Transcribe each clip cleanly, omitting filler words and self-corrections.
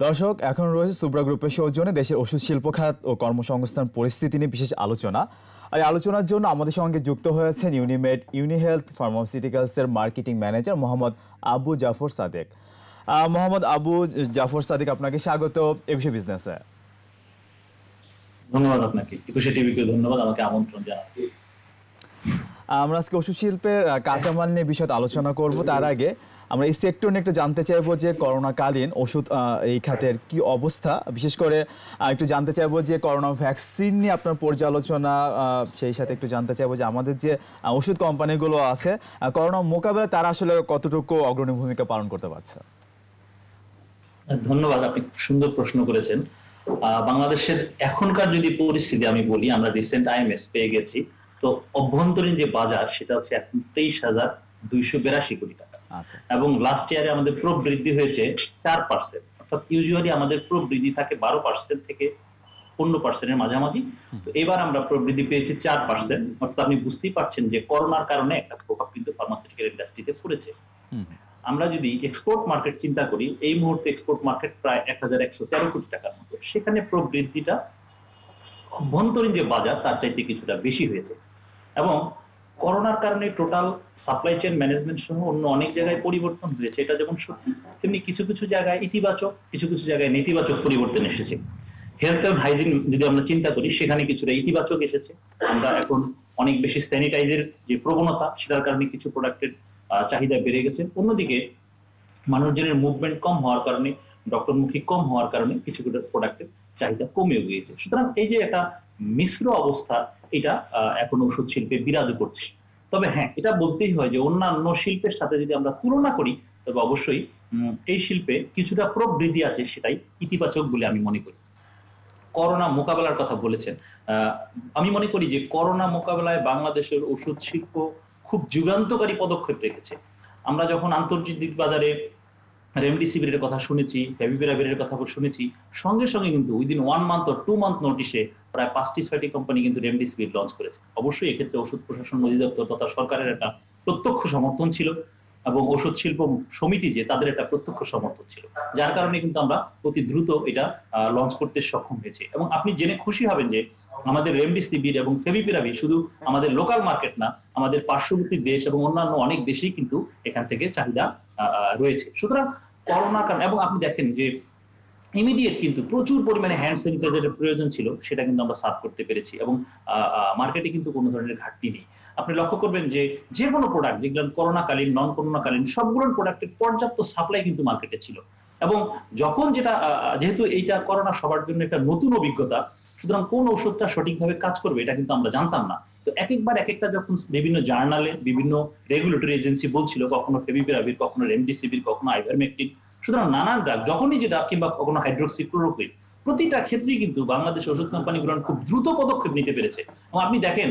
দর্শক, এখন রয়েছে সুব্রা গ্রুপের সৌজন্যে দেশের ওষুধ শিল্প খাত ও কর্মসংস্থান পরিস্থিতি নিয়ে বিশেষ আলোচনা। আর এই আলোচনার জন্য আমাদের সঙ্গে যুক্ত হয়েছেন ইউনিমেড ইউনিহেলথ ফার্মাসিউটিক্যালসের মার্কেটিং ম্যানেজার মোহাম্মদ আবু জাফর সাদেক। মোহাম্মদ আবু জাফর সাদেক, আপনাকে স্বাগত একুশে বিজনেসে। ধন্যবাদ আপনাকে, একুশে টিভিকে ধন্যবাদ আমাকে আমন্ত্রণ জানাতে। আমরা আজকে ওষুধ শিল্পের কাঁচামাল নিয়ে বিষয়ে আলোচনা করব। তার আগে আমরা এই সেক্টর নিয়ে একটু জানতে চাইবো যে করোনাকালীন ওষুধ এই খাতের কি অবস্থা, বিশেষ করে একটু জানতে চাইবো যে করোনা ভ্যাকসিন নিয়ে আপনার পর্যালোচনা, সেই সাথে একটু জানতে চাইবো যে আমাদের যে ওষুধ কোম্পানিগুলো আছে করোনা মোকাবেলায় তারা আসলে কতটুকু অগ্রণী ভূমিকা পালন করতে পারছে। ধন্যবাদ, আপনি খুব সুন্দর প্রশ্ন করেছেন। বাংলাদেশের এখনকার যদি পরিস্থিতি আমি বলি, আমরা রিসেন্ট আইএমএস পেয়ে গেছি, তো অভ্যন্তরীণ যে বাজার সেটা হচ্ছে 23,282 কোটি টাকা। এবং লাস্ট ইয়ারে আমাদের প্রবৃদ্ধি হয়েছে 4%, অর্থাৎ ইউজুয়ালি আমাদের প্রবৃদ্ধি থাকে 12% থেকে 15%-এর মাঝামাঝি। তো এবার আমরা প্রবৃদ্ধি পেয়েছি 4%, অর্থাৎ আপনি বুঝতেই পারছেন যে করোনার কারণে একটা প্রভাব কিন্তু ফার্মাসিউটিক্যাল ইন্ডাস্ট্রিতে পড়েছে। আমরা যদি এক্সপোর্ট মার্কেট চিন্তা করি, এই মুহূর্তে এক্সপোর্ট মার্কেট প্রায় 1113 কোটি টাকার মতো, সেখানে প্রবৃদ্ধিটা অভ্যন্তরীণ যে বাজার তার চাইতে কিছুটা বেশি হয়েছে। এবং করোনার কারণে টোটাল সাপ্লাই চেইন ম্যানেজমেন্ট সহ অন্য অনেক জায়গায় পরিবর্তন হয়েছে, এটা যেমন সত্যি, তেমনি কিছু কিছু জায়গায় ইতিবাচক, কিছু কিছু জায়গায় নেতিবাচক পরিবর্তন এসেছে। হেলথ অ্যান্ড হাইজিন যদি আমরা চিন্তা করি, সেখানে কিছুটা ইতিবাচক এসেছে। আমরা এখন অনেক বেশি স্যানিটাইজের যে প্রবণতা, সেটার কারণে কিছু প্রোডাক্টের চাহিদা বেড়ে গেছে। অন্যদিকে মানুষজনের মুভমেন্ট কম হওয়ার কারণে, ডক্টরমুখী কম হওয়ার কারণে কিছু কিছু প্রোডাক্টের চাহিদা কমেও গিয়েছে। সুতরাং এই যে একটা মিশ্র অবস্থা, এটা এখন ওষুধ শিল্পে বিরাজ করছে। তবে হ্যাঁ, এটা বলতেই হয় যে অন্যান্য শিল্পের সাথে যদি আমরা তুলনা করি, তবে অবশ্যই এই শিল্পে কিছুটা প্রবৃদ্ধি আছে, সেটাই ইতিবাচক বলে আমি মনে করি। করোনা মোকাবেলার কথা বলেছেন, আমি মনে করি যে করোনা মোকাবেলায় বাংলাদেশের ওষুধ শিল্প খুব যুগান্তকারী পদক্ষেপ রেখেছে। আমরা যখন আন্তর্জাতিক বাজারে রেমডিসিভিরের কথা শুনেছি, ফেভিপিরাভিরের কথা শুনেছি, সঙ্গে সঙ্গে কিন্তু উইদিন 1 মান্থ or 2 মান্থ নোটিশে প্রায় 5টি-6টি কোম্পানি কিন্তু রেমডিসিভির লঞ্চ করেছে। অবশ্যই এক্ষেত্রে ওষুধ প্রশাসন অধিদপ্তর তথা সরকারের একটা প্রত্যক্ষ সমর্থন ছিল, এবং ওষুধ শিল্প সমিতি যে তাদের একটা প্রত্যক্ষ সমর্থন ছিল, যার কারণে কিন্তু আমরা অতি দ্রুত এটা লঞ্চ করতে সক্ষম হয়েছে। এবং আপনি জেনে খুশি হবেন যে আমাদের রেমডিসিভির এবং ফেভিপিরাভির শুধু আমাদের লোকাল মার্কেট না, আমাদের পার্শ্ববর্তী দেশ এবং অন্যান্য অনেক দেশেই কিন্তু এখান থেকে চাহিদা রয়েছে। সুতরাং করোনা কারণ, এবং আপনি দেখেন যে ইমিডিয়েট কিন্তু প্রচুর পরিমাণে হ্যান্ড স্যানিটাইজারের প্রয়োজন ছিল, সেটা কিন্তু আমরা সার্ভ করতে পেরেছি, এবং মার্কেটে কিন্তু কোনো ধরনের ঘাটতি নেই। আপনি লক্ষ্য করবেন যে যে কোনো প্রোডাক্ট, যেগুলো করোনাকালীন, নন করোনাকালীন, সবগুলো প্রোডাক্টের পর্যাপ্ত সাপ্লাই কিন্তু মার্কেটে ছিল। এবং যখন যেহেতু এইটা করোনা সবার জন্য একটা নতুন অভিজ্ঞতা, সুতরাং কোন ওষুধটা সঠিকভাবে কাজ করবে এটা কিন্তু আমরা জানতাম না। তো একবার এক একটা যখন বিভিন্ন জার্নালে বিভিন্ন রেগুলেটরি এজেন্সি বলছিল, কখনো ফেভিপিরাভির, কখনো রেমডিসিভির, কখনো আইভারমেকটিন, সুতরাং নানান ড্রাগ যখনই যেটা, কিংবা কখনো হাইড্রোক্সিক্লোরোকুইন, প্রতিটা ক্ষেত্রেই কিন্তু বাংলাদেশ ওষুধ কোম্পানিগুলো খুব দ্রুত পদক্ষেপ নিতে পেরেছে। এবং আপনি দেখেন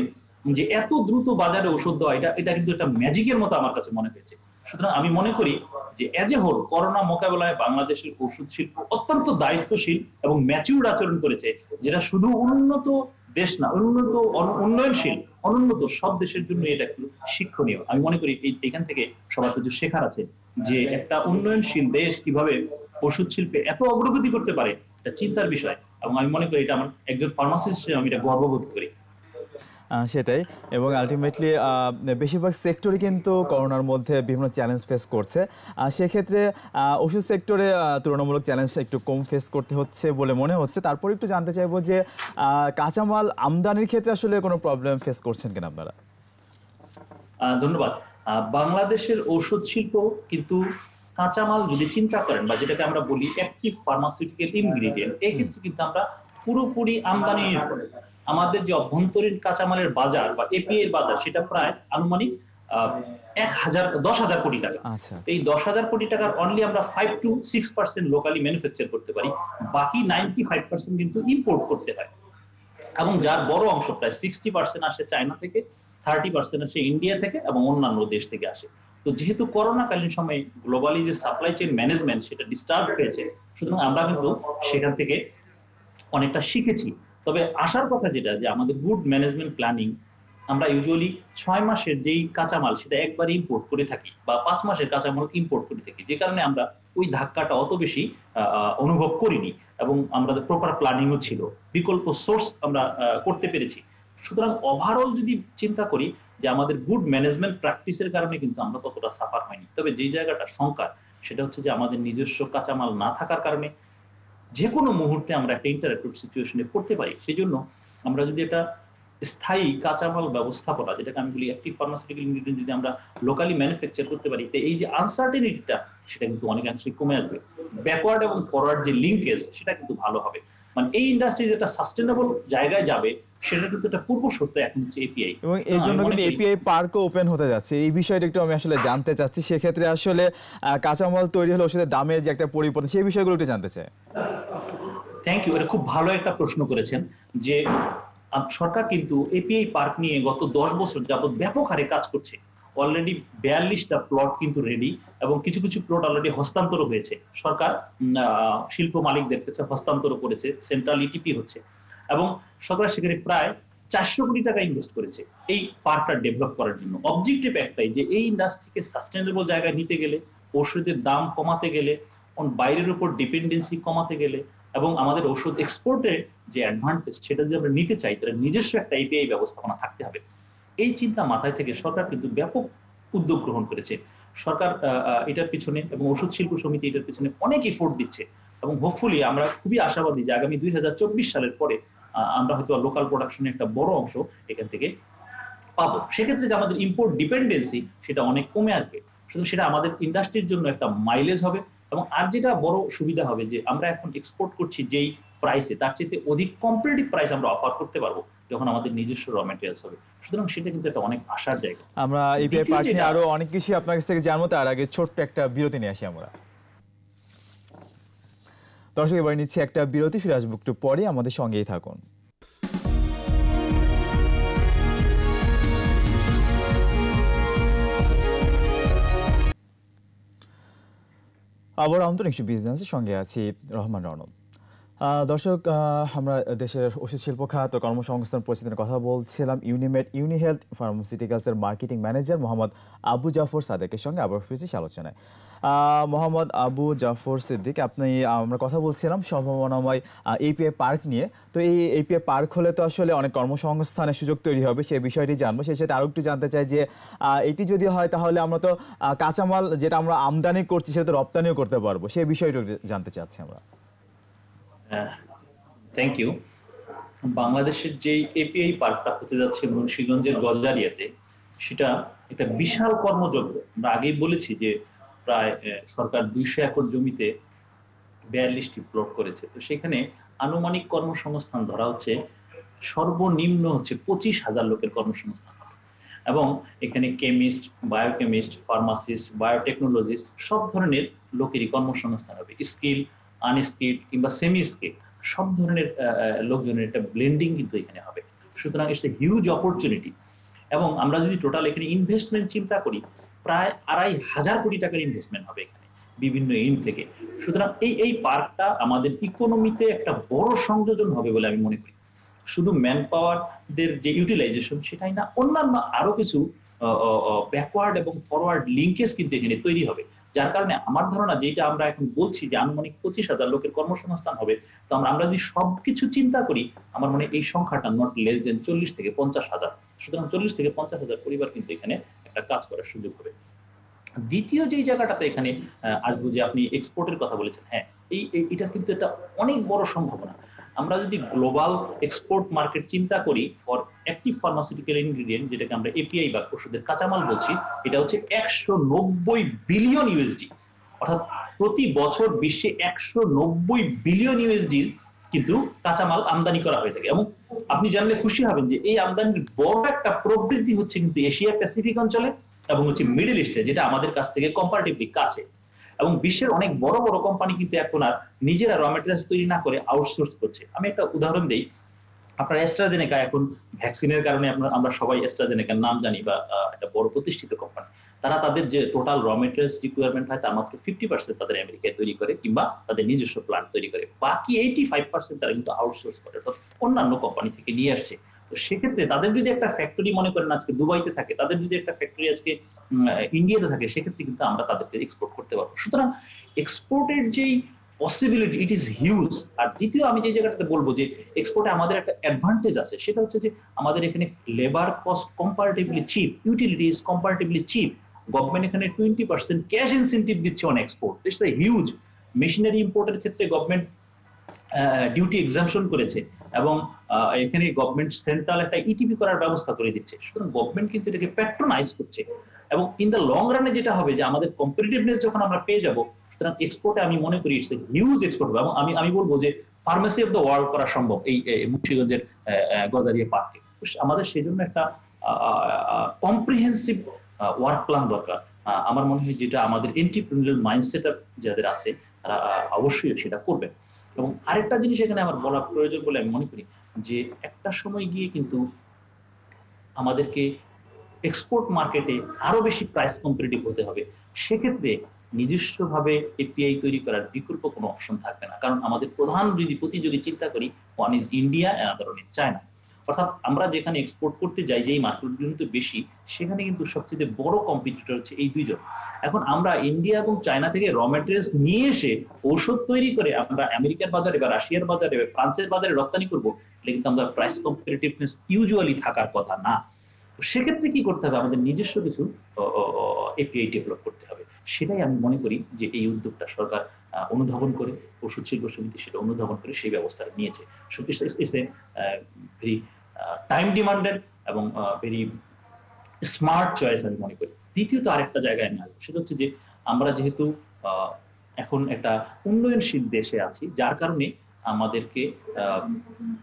যে এত দ্রুত বাজারে ওষুধ দেওয়া, এটা কিন্তু একটা ম্যাজিকের মতো আমার কাছে মনে হয়েছে। সুতরাং আমি মনে করি যে এজ এ হোল করোনা মোকাবেলায় বাংলাদেশের ওষুধ শিল্প অত্যন্ত দায়িত্বশীল এবং ম্যাচিউরড আচরণ করেছে, যেটা শুধু উন্নত দেশ না, উন্নয়নশীল, অনুন্নত সব দেশের জন্য এটা একটু শিক্ষণীয়। আমি মনে করি এখান থেকে সবার কিছু শেখার আছে, যে একটা উন্নয়নশীল দেশ কিভাবে ওষুধ শিল্পে এত অগ্রগতি করতে পারে, এটা চিন্তার বিষয়। এবং আমি মনে করি এটা আমার একজন ফার্মাসিস্ট হিসেবে আমি এটা গর্ববোধ করি। সেটাই। এবং আলটিমেটলি বেশিরভাগ সেক্টরই কিন্তু করোনার মধ্যে বিভিন্ন চ্যালেঞ্জ ফেস করছে। সেক্ষেত্রে ওষুধ সেক্টরে তুলনামূলক চ্যালেঞ্জ একটু কম ফেস করতে হচ্ছে বলে মনে হচ্ছে। তারপর একটু জানতে চাইবো যে কাঁচামাল আমদানির ক্ষেত্রে আসলে কোনো প্রবলেম ফেস করছেন কিনা আপনারা? ধন্যবাদ। বাংলাদেশের ঔষধ শিল্প কিন্তু কাঁচামাল যদি চিন্তা করেন, বা যেটাকে আমরা বলি অ্যাক্টিভ ফার্মাসিউটিক্যাল ইনগ্রিডিয়েন্ট, এই ক্ষেত্রে কিন্তু আমরা পুরোপুরি আমদানি নির্ভর। আমাদের যে অভ্যন্তরীণ কাঁচামালের বাজার বা এপিআই এর বাজার, সেটা প্রায় আনুমানিক 10,000 কোটি টাকা। এই 10,000 কোটি টাকার অনলি আমরা 5 to 6% লোকালি ম্যানুফ্যাকচার করতে পারি, বাকি 95% কিন্তু ইম্পোর্ট করতে হয়। এবং যার বড় অংশ প্রায় 60% আসে চায়না থেকে, 30% আসে ইন্ডিয়া থেকে, এবং অন্যান্য দেশ থেকে আসে। তো যেহেতু করোনাকালীন সময়ে গ্লোবালি যে সাপ্লাই চেইন ম্যানেজমেন্ট সেটা ডিস্টার্ব হয়েছে, সুতরাং আমরা কিন্তু সেখান থেকে অনেকটা শিখেছি। তবে আসার কথা যেটা, যে আমাদের গুড ম্যানেজমেন্ট প্ল্যানিং, আমরা ইউজুয়ালি 6 মাসের যেই কাঁচামাল সেটা একবার ইম্পোর্ট করে থাকি, বা 5 মাসের কাঁচামাল ইম্পোর্ট করে থাকি, যে কারণে আমরা ওই ধাক্কাটা অত বেশি অনুভব করিনি, এবং আমাদের প্রপার প্ল্যানিংও ছিল, বিকল্প সোর্স আমরা করতে পেরেছি। সুতরাং ওভারঅল যদি চিন্তা করি যে আমাদের গুড ম্যানেজমেন্ট প্র্যাকটিসের কারণে কিন্তু আমরা ততটা সাফার হয়নি। তবে যেই জায়গাটা শঙ্কার সেটা হচ্ছে যে আমাদের নিজস্ব কাঁচামাল না থাকার কারণে যে কোনো মুহূর্তে আমরা একটা ইন্টারাক্টিভ সিচুয়েশনে পড়তে পারি। সেজন্য আমরা যদি একটা স্থায়ী কাঁচামাল ব্যবস্থাপনা, যেটাকে আমি বলি অ্যাক্টিভ ফার্মাসিউটিক্যাল ইনগ্রেডিয়েন্ট, যদি আমরা লোকালি ম্যানুফ্যাকচার করতে পারি, তো এই যে আনসার্টেনিটিটা সেটা কিন্তু অনেকাংশে কমে আসবে। ব্যাকওয়ার্ড এবং ফরওয়ার্ড যে লিঙ্কেজ সেটা কিন্তু ভালো হবে। মানে এই ইন্ডাস্ট্রি যেটা সাস্টেনেবল জায়গায় যাবে সেটা কিন্তু একটা পূর্ব শর্ত এখন হচ্ছে এপিআই, এবং এই জন্য কিন্তু এপিআই পার্কও ওপেন হতে যাচ্ছে। এই বিষয়টা একটু আমি আসলে জানতে চাচ্ছি, সেক্ষেত্রে আসলে কাঁচামাল তৈরি হলে ওষুধের দামের যে একটা পরিবর্তন, সেই বিষয়গুলো একটু জানতে চাই। থ্যাংক ইউ, এটা খুব ভালো একটা প্রশ্ন করেছেন। যে সরকার কিন্তু এপিআই পার্ক নিয়ে গত 10 বছর যাবত ব্যাপক হারে কাজ করছে। অলরেডি 42টা প্লট কিন্তু রেডি, এবং কিছু কিছু প্লট অলরেডি হস্তান্তর হয়েছে। সরকার শিল্প মালিকদের কাছে হস্তান্তর করেছে, সেন্ট্রাল ইটিপি হচ্ছে, এবং সরকার সেখানে প্রায় 400 কোটি টাকা ইনভেস্ট করেছে এই পার্কটা ডেভেলপ করার জন্য। অবজেক্টিভ একটাই, যে এই ইন্ডাস্ট্রিকে সাস্টেনেবল জায়গায় নিতে গেলে, ওষুধের দাম কমাতে গেলে, বাইরের উপর ডিপেন্ডেন্সি কমাতে গেলে, এবং আমাদের ওষুধ এক্সপোর্টের যে অ্যাডভান্টেজ সেটা যদি আমরা নিতে চাই, তাহলে নিজস্ব একটা এপিআই ব্যবস্থাপনা থাকতে হবে। এই চিন্তা মাথায় থেকে সরকার কিন্তু ব্যাপক উদ্যোগ গ্রহণ করেছে। সরকার এটার পিছনে, এবং ওষুধ শিল্প সমিতি এটার পিছনে অনেক এফোর্ট দিচ্ছে, এবং হোপফুলি আমরা খুবই আশাবাদী যে আগামী 2024 সালের পরে আমরা হয়তো লোকাল প্রোডাকশনের একটা বড় অংশ এখান থেকে পাবো। সেক্ষেত্রে যে আমাদের ইম্পোর্ট ডিপেন্ডেন্সি সেটা অনেক কমে আসবে। শুধু সেটা আমাদের ইন্ডাস্ট্রির জন্য একটা মাইলেজ হবে, এবং আর যেটা বড় সুবিধা হবে যে আমরা এখন এক্সপোর্ট করছি যেই প্রাইসে, তার চেয়ে অধিক কম্পিটিটিভ প্রাইস আমরা অফার করতে পারবো যখন আমাদের নিজস্ব র ম্যাটেরিয়ালস হবে। সুতরাং সেটা কিন্তু একটা অনেক আশার জায়গা। আমরা এপিআই পার্ক নিয়ে আরো অনেক কিছু আপনার কাছ থেকে জানবো, তার আগে ছোট্ট একটা বিরতি নিয়ে আসি আমরা। দর্শক, এবার নিচ্ছে একটা বিরতি, ফিরে আসবো একটু পরে, আমাদের সঙ্গেই থাকুন। আবার আন্তরিক বিজনেসের সঙ্গে আছি রহমান রনব। দর্শক, আমরা দেশের ওষুধ শিল্প খাত ও কর্মসংস্থান পরিস্থিতির কথা বলছিলাম ইউনিমেড ইউনিহেলথ ফার্মাসিউটিক্যালসের মার্কেটিং ম্যানেজার মোহাম্মদ আবু জাফর সাদেকের সঙ্গে। আবার ফিরছি আলোচনায়। মোহাম্মদ আবু জাফর সিদ্দিক, আমরা কথা বলছিলাম সম্ভাবনাময় এপিআই পার্ক নিয়ে। তো এই এপিআই পার্ক হলে তো আসলে অনেক কর্মসংস্থানের সুযোগ তৈরি হবে, সেই বিষয়টি জানবো। সেই সাথে আরও একটু জানতে চাই যে এটি যদি হয় তাহলে আমরা তো কাঁচামাল যেটা আমরা আমদানি করছি সেটা তো রপ্তানিও করতে পারবো, সেই বিষয়টা জানতে চাচ্ছি আমরা। Thank you. বাংলাদেশের যে এপিআই পার্কটা হতে যাচ্ছে মুন্সিগঞ্জের গজারিয়াতে, সেটা একটা বিশাল কর্মযজ্ঞ। আমরা আগেই বলেছি যে প্রায় সরকার 200 একর জমিতে 42টি প্লট করেছে। তো সেখানে আনুমানিক কর্মসংস্থান ধরা হচ্ছে সর্বনিম্ন হচ্ছে 25,000 লোকের কর্মসংস্থান হবে, এবং এখানে কেমিস্ট, বায়োকেমিস্ট, ফার্মাসিস্ট, বায়োটেকনোলজিস্ট সব ধরনের লোকেরই কর্মসংস্থান হবে। স্কিল, আনস্কিল কিংবা সেমি স্কিল সব ধরনের লোকজনের একটা ব্লেন্ডিং কিন্তু এখানে হবে। সুতরাং ইটস এ হিউজ অপরচুনিটি। এবং আমরা যদি টোটাল এখানে ইনভেস্টমেন্ট চিন্তা করি, প্রায় 2,500 কোটি টাকার ইনভেস্টমেন্ট হবে এখানে বিভিন্ন এন্ড থেকে। সুতরাং এই পার্কটা আমাদের ইকোনমিতে একটা বড় সংযোজন হবে বলে আমি মনে করি। শুধু ম্যান পাওয়ারদের যে ইউটিলাইজেশন সেটাই না, অন্যান্য আরো কিছু ব্যাকওয়ার্ড এবং ফরওয়ার্ড লিঙ্কেজ কিন্তু এখানে তৈরি হবে, যার কারণে আমার ধারণা যেটা আমরা এখন বলছি যে আনুমানিক 25,000 লোকের কর্মসংস্থান হবে। তো আমরা যদি সবকিছু চিন্তা করি, আমার মনে এই সংখ্যাটা নট লেস দেন 40 থেকে 50,000। সুতরাং 40 থেকে 50,000 পরিবার কিন্তু এখানে একটা কাজ করার সুযোগ হবে। দ্বিতীয় যেই জায়গাটাতে এখানে আসবো, যে আপনি এক্সপোর্টের কথা বলেছেন, হ্যাঁ, এটা কিন্তু একটা অনেক বড় সম্ভাবনা। আমরা যদি গ্লোবাল এক্সপোর্ট মার্কেট চিন্তা করি ফর অ্যাক্টিভ ফার্মাসিউটিক্যাল ইনগ্রেডিয়েন্ট, যেটাকে আমরা এপিআই বা ওষুধের কাঁচামাল বলছি, এটা হচ্ছে 190 বিলিয়ন ইউএসডি। অর্থাৎ প্রতি বছর বিশ্বে 190 বিলিয়ন ইউএসডির কিন্তু কাঁচামাল আমদানি করা হয়ে থাকে। এবং আপনি জানলে খুশি হবেন যে এই আমদানির বড় একটা প্রবৃদ্ধি হচ্ছে কিন্তু এশিয়া প্যাসিফিক অঞ্চলে এবং হচ্ছে মিডল ইস্টে, যেটা আমাদের কাছ থেকে কম্পারেটিভলি কাছে। এবং বিশ্বের অনেক বড় বড় কোম্পানি কিন্তু এখন আর নিজেরা র ম্যাটেরিয়ালস তৈরি না করে আউটসোর্স করছে। আমি একটা উদাহরণ দিই, আপনার অ্যাস্ট্রাজেনেকা, এখন ভ্যাকসিনের কারণে আমরা সবাই অ্যাস্ট্রাজেনেকার নাম জানি, বা একটা বড় প্রতিষ্ঠিত কোম্পানি। তারা তাদের যে টোটাল র ম্যাটেরিয়ালস রিকোয়ারমেন্ট হয় তার মাত্র 50% তাদের আমেরিকায় তৈরি করে কিংবা তাদের নিজস্ব প্ল্যান্ট তৈরি করে, বাকি 85% তারা কিন্তু আউটসোর্স করে, অর্থাৎ অন্যান্য কোম্পানি থেকে নিয়ে আসছে। তো সেক্ষেত্রে তাদের যদি একটা ফ্যাক্টরি মনে করেন আজকে দুবাইতে থাকে, তাদের যদি একটা ফ্যাক্টরি আজকে ইন্ডিয়াতে থাকে, সেক্ষেত্রে কিন্তু আমরা তাদেরকে এক্সপোর্ট করতে পারবো। সুতরাং এক্সপোর্টের যেই পসিবিলিটি ইট ইজ হিউজ। আর দ্বিতীয় আমি যে জায়গাটাতে বলবো যে এক্সপোর্টে আমাদের একটা অ্যাডভান্টেজ আছে, সেটা হচ্ছে যে আমাদের এখানে labour cost comparatively cheap, utility is comparatively cheap. Government এখানে 20% ক্যাশ ইনসেন্টিভ দিচ্ছে on export, it's a huge. Machinery ইম্পোর্টের ক্ষেত্রে গভর্নমেন্ট ডিউটি এক্সাম্পশন করেছে এবং এখানে গভর্নমেন্ট সেন্ট্রাল একটা ইটিপি করার ব্যবস্থা করে দিচ্ছে। সুতরাং গভর্নমেন্ট কিন্তু এটাকে প্যাট্রোনাইজ করছে এবং ইন দ্য লং রানে যেটা হবে যে আমাদের কম্পিটিটিভনেস যখন আমরা পেয়ে যাব, সুতরাং এক্সপোর্টে আমি মনে করি ইটস এ হিউজ এক্সপোর্ট হবে। এবং আমি বলবো যে ফার্মেসি অফ দ্য ওয়ার্ল্ড করা সম্ভব এই মুন্সিগঞ্জের গজারিয়া পার্কে। আমাদের সেই জন্য একটা কম্প্রিহেন্সিভ ওয়ার্ক প্ল্যান দরকার। আমার মনে হয় যেটা আমাদের এন্টারপ্রেনিউরিয়াল মাইন্ডসেট যাদের আছে তারা অবশ্যই সেটা করবে। এবং আরেকটা জিনিস এখানে আমার বলা প্রয়োজন বলে আমি মনে করি যে একটা সময় গিয়ে কিন্তু আমাদেরকে এক্সপোর্ট মার্কেটে আরো বেশি প্রাইস কম্পিটিটিভ হতে হবে। সেক্ষেত্রে নিজস্বভাবে এপিআই তৈরি করার বিকল্প কোনো অপশন থাকবে না, কারণ আমাদের প্রধান যদি প্রতিযোগী চিন্তা করি, one is India and other one is China. অর্থাৎ আমরা যেখানে এক্সপোর্ট করতে যাই, যেই মার্কেটগুলো কিন্তু বেশি, সেখানে কিন্তু সবচেয়ে বড় কম্পিটিটর হচ্ছে এই দুইজন। এখন আমরা ইন্ডিয়া এবং চায়না থেকে র ম্যাটেরিয়ালস নিয়ে এসে ঔষধ তৈরি করে আমরা আমেরিকার বাজারে বা রাশিয়ার বাজারে বা ফ্রান্সের বাজারে রপ্তানি করবো, এটা কিন্তু আমরা প্রাইস কম্পিটিটিভনেস ইউজুয়ালি থাকার কথা না। তো সেক্ষেত্রে কি করতে হবে, আমাদের নিজস্ব কিছু এপিআই ডেভেলপ করতে হবে। সেটাই আমি মনে করি যে এই উদ্যোগটা সরকার অনুধাবন করে, ওষুধ শিল্প সমিতি সেটা অনুধাবন করে সেই ব্যবস্থাটা নিয়েছে। It's a very time demanded এবং ভেরি স্মার্ট চয়েস আমি মনে করি। দ্বিতীয়ত আরেকটা জায়গায় আমি আসবো, সেটা হচ্ছে যে আমরা যেহেতু এখন একটা উন্নয়নশীল দেশে আছি, যার কারণে আমাদেরকে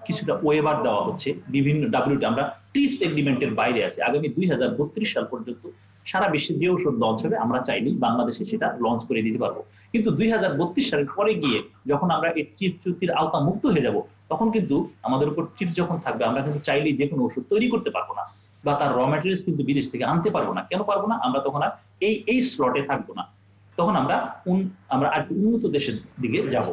কিছুটা ওয়েভার দেওয়া হচ্ছে বিভিন্ন ডাব্লিউটি। আমরা ট্রিপস এগ্রিমেন্টের বাইরে আছি। আগামী 2032 সাল পর্যন্ত সারা বিশ্বে যে ওষুধ লঞ্চ হবে আমরা চাইলেই বাংলাদেশে সেটা লঞ্চ করে দিতে পারবো। কিন্তু 2032 সালের পরে গিয়ে যখন আমরা এই ট্রিপস চুক্তির আওতা মুক্ত হয়ে যাব, তখন কিন্তু আমাদের উপর ট্রিপস যখন থাকবে, আমরা কিন্তু চাইলেই যে কোনো ওষুধ তৈরি করতে পারবো না, বা তার র ম্যাটেরিয়ালস কিন্তু বিদেশ থেকে আনতে পারবো না। কেন পারবো না? আমরা তখন আর এই স্লটে থাকবো না, তখন আমরা আর উন্নত দেশের দিকে যাব।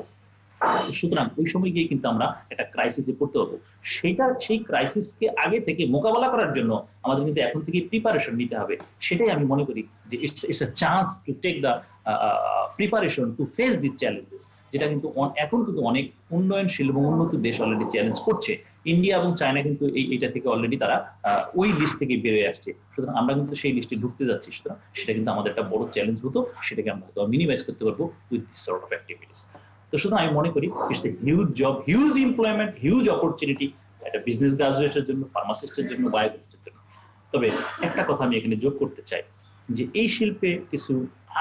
সুতরাং ওই সময় গিয়ে কিন্তু আমরা একটা ক্রাইসিসে পড়তে পারবো। সেই ক্রাইসিসকে আগে থেকে মোকাবেলা করার জন্য আমাদের কিন্তু এখন থেকে প্রিপারেশন নিতে হবে। সেটাই আমি মনে করি যে it's a chance to take the preparation to face this challenges, যেটা কিন্তু এখন কিন্তু অনেক উন্নয়নশীল এবং উন্নত দেশ অলরেডি চ্যালেঞ্জ করছে। ইন্ডিয়া এবং চায়না কিন্তু এইটা থেকে অলরেডি তারা ওই লিস্ট থেকে বেরিয়ে আসছে। সুতরাং আমরা কিন্তু সেই লিস্টে ঢুকতে যাচ্ছি। সুতরাং সেটা কিন্তু আমাদের একটা বড় চ্যালেঞ্জ হতো, সেটাকে আমরা হয়তো মিনিমাইজ করতে পারবো with this sort of activities. তো সুতরাং আমি মনে করি it's a huge job, huge employment, huge opportunity একটা বিজনেস গ্রাজুয়েটের জন্য, ফার্মাসিস্টের জন্য, বায়োকেমিস্টের জন্য। তবে একটা কথা আমি এখানে যোগ করতে চাই যে এই শিল্পে কিছু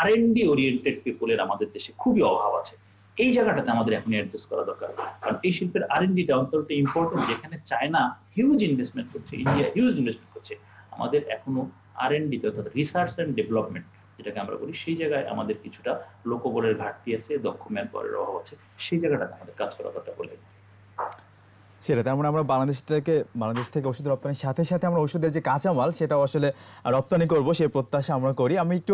R&D ওরিয়েন্টেড পিপলের আমাদের দেশে খুবই অভাব আছে। এই জায়গাটাতে আমাদের এখন অ্যাড্রেস করা দরকার, কারণ এই শিল্পের R&Dটা অন্তত ইম্পর্টেন্ট। যেখানে চায়না হিউজ ইনভেস্টমেন্ট করছে, ইন্ডিয়া হিউজ ইনভেস্টমেন্ট করছে, আমাদের এখনো R&D অর্থাৎ রিসার্চ অ্যান্ড ডেভেলপমেন্ট যেটাকে আমরা বলি, সেই জায়গায় আমাদের কিছুটা লোকবলের ঘাটতি আছে, দক্ষ ম্যানপাওয়ারের অভাব আছে। সেই জায়গাটাতে আমাদের কাজ করা দরকার বলে। সেটা তার মানে আমরা বাংলাদেশ থেকে ওষুধ রপ্তানির সাথে সাথে আমরা ওষুধের যে কাঁচামাল সেটাও আসলে রপ্তানি করব, সেই প্রত্যাশা আমরা করি। আমি একটু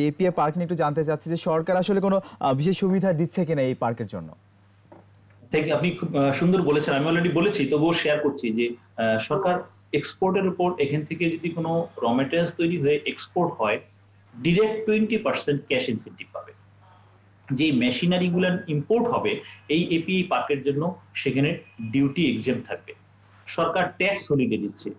এপিআই পার্ক নিয়ে একটু জানতে চাচ্ছি যে সরকার আসলে কোনো বিশেষ সুবিধা দিচ্ছে কিনা এই পার্কের জন্য। আপনি খুব সুন্দর বলেছেন, আমি অলরেডি বলেছি, তবুও শেয়ার করছি যে সরকার এক্সপোর্টের উপর এখান থেকে যদি কোনো র ম্যাটেরিয়ালস তৈরি হয়ে এক্সপোর্ট হয়, ডিরেক্ট 20% ক্যাশ ইনসেন্টিভ পাবে। যে মেশিনারি গুলো ইম্পোর্ট হবে এই এপিআই পার্কের জন্য, সেখানে ডিউটি এক্সেম্পট থাকবে। সরকার ট্যাক্স হলিডে দিচ্ছে,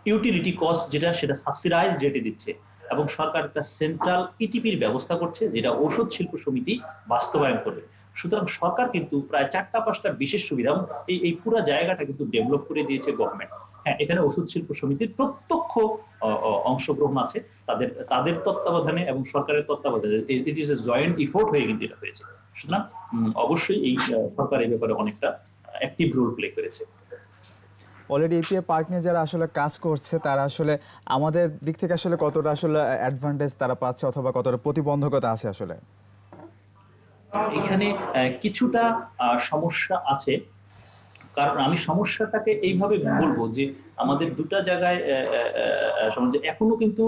ইউটিলিটি কস্ট যেটা সেটা সাবসিডাইজ রেটে দিচ্ছে, এবং সরকার একটা সেন্ট্রাল ইটিপির ব্যবস্থা করছে, যেটা ঔষধ শিল্প সমিতি বাস্তবায়ন করবে। সুতরাং সরকার কিন্তু প্রায় 4-5টা বিশেষ সুবিধা, এবং এই পুরো জায়গাটা কিন্তু ডেভেলপ করে দিয়েছে গভর্নমেন্ট। হ্যাঁ, এখানে ওষুধ শিল্প সমিতির প্রত্যক্ষ অংশগ্রহণ আছে, তাদের তত্ত্বাবধানে এবং সরকারের তত্ত্বাবধানে। It is a joint effort হয়ে কিন্তু এটা হয়েছে। সুতরাং অবশ্যই এই সরকার এই ব্যাপারে অনেকটা অ্যাক্টিভ রোল প্লে করেছে। অলরেডি এপিআই পার্ক নিয়ে যারা আসলে কাজ করছে, তারা আসলে আমাদের দিক থেকে আসলে কতটা আসলে অ্যাডভান্টেজ তারা পাচ্ছে, অথবা কতটা প্রতিবন্ধকতা আছে আসলে? এখানে কিছুটা সমস্যা আছে, কারণ আমি সমস্যাটাকে এইভাবে বলবো যে আমাদের দুটা জায়গায় এখনো কিন্তু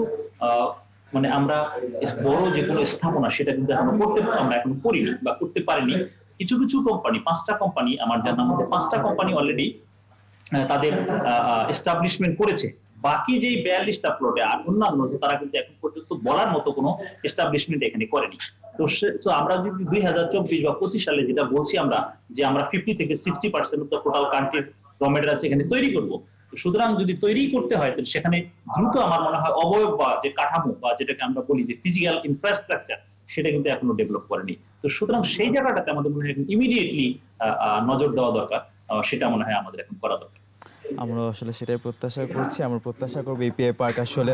মানে আমরা বড় যে কোনো স্থাপনা সেটা কিন্তু আমরা এখন করিনি বা করতে পারিনি। কিছু কোম্পানি, 5টা কোম্পানি, আমার জানার মধ্যে 5টা কোম্পানি অলরেডি তাদের এস্টাবলিশমেন্ট করেছে। বাকি যেই 42টা প্লটে আর অন্যান্য যে তারা কিন্তু এখন পর্যন্ত বলার মতো কোনো এস্টাবলিশমেন্ট এখানে করেনি। তো আমরা যদি 2024 বা 25 সালে যেটা বলছি আমরা, যে আমরা 50 থেকে 60% অফ দ্য টোটাল কান্ট্রির র ম্যাটেরিয়ালস এখানে তৈরি করব, তো সুতরাং যদি তৈরি করতে হয় তাহলে সেখানে দ্রুত আমার মনে হয় অবয়ব বা যে কাঠামো বা যেটাকে আমরা বলি যে ফিজিক্যাল ইনফ্রাস্ট্রাকচার, সেটা কিন্তু এখনো ডেভেলপ করেনি। তো সুতরাং সেই জায়গাটাতে আমাদের মনে হয় ইমিডিয়েটলি নজর দেওয়া দরকার, সেটা মনে হয় আমাদের এখন করা দরকার। আমরা আসলে সেটাই প্রত্যাশা করছি। আমরা প্রত্যাশা করব ইপিএ পার্ক আসলে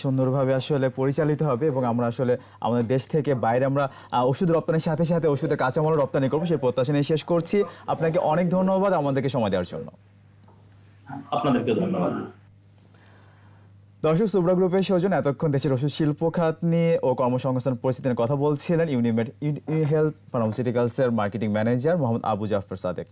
সুন্দরভাবে আসলে পরিচালিত হবে এবং আমরা আসলে আমাদের দেশ থেকে বাইরে আমরা ওষুধ রপ্তানির সাথে সাথে ওষুধের কাঁচামালও রপ্তানি করবো, সেই প্রত্যাশা নিয়ে শেষ করছি। আপনাকে অনেক ধন্যবাদ আমাদেরকে সময় দেওয়ার জন্য। আপনাদেরকে ধন্যবাদ। দর্শক, সুব্রা গ্রুপের সৌজন্য এতক্ষণ দেশের ওষুধ শিল্প খাত নিয়ে ও কর্মসংস্থান পরিস্থিতি নিয়ে কথা বলছিলেন ইউনিমেড হেলথ ফার্মাসিউটিক্যালসের মার্কেটিং ম্যানেজার মোহাম্মদ আবু জাফর সাদেক।